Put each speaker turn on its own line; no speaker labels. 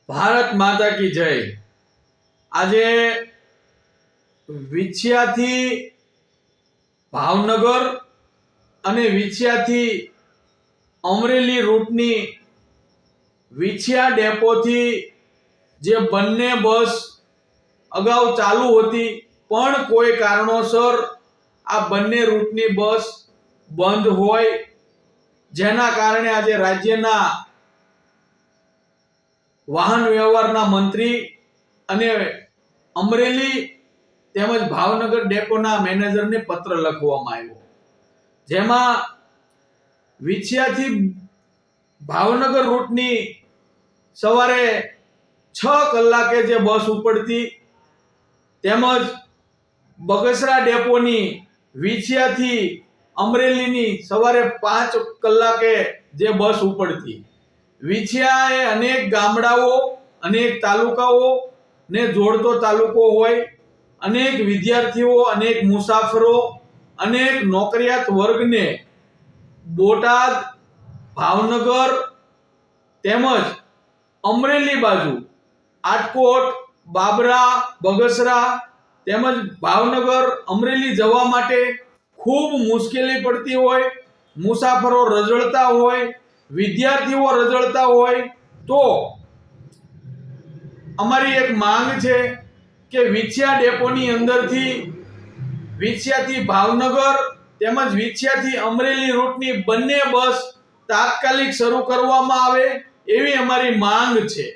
ભારત માતા કી જય। આજે વિછિયાથી ભાવનગર અને વિછિયાથી અમરેલી રૂટની વિછિયા ડેપોથી જે બંને બસ અગાઉ ચાલુ હતી પણ કોઈ કારણોસર આ બંને રૂટની બસ બંધ હોય, જેના કારણે આજે રાજ્યના વાહન વ્યવહારના મંત્રી અને અમરેલી તેમજ ભાવનગર ડેપોના મેનેજરને પત્ર લખવામાં આવ્યો, જેમાં વિછિયાથી ભાવનગર રૂટની સવારે 6 કલાકે જે બસ ઉપડતી તેમજ બગસરા ડેપોની વિછિયાથી અમરેલીની સવારે 5 કલાકે જે બસ ઉપડતી। વિછિયા એ અનેક ગામડાઓ, અનેક તાલુકાઓ ને જોડતો તાલુકો હોય, અનેક વિદ્યાર્થીઓ, અનેક મુસાફરો, અનેક નોકરિયાત વર્ગને બોટાદ, ભાવનગર તેમજ અમરેલી બાજુ આટકોટ, બાબરા, બગસરા તેમજ ભાવનગર, અમરેલી જવા માટે ખૂબ મુશ્કેલી પડતી હોય, મુસાફરો રઝળતા હોય, વિદ્યાર્થીઓ રઝળતા હોય, તો અમારી એક માંગ છે કે વિછિયા ડેપોની અંદરથી વિછિયાથી ભાવનગર તેમજ વિછિયાથી અમરેલી રૂટની બંને બસ તાત્કાલિક શરૂ કરવામાં આવે એવી અમારી માંગ છે।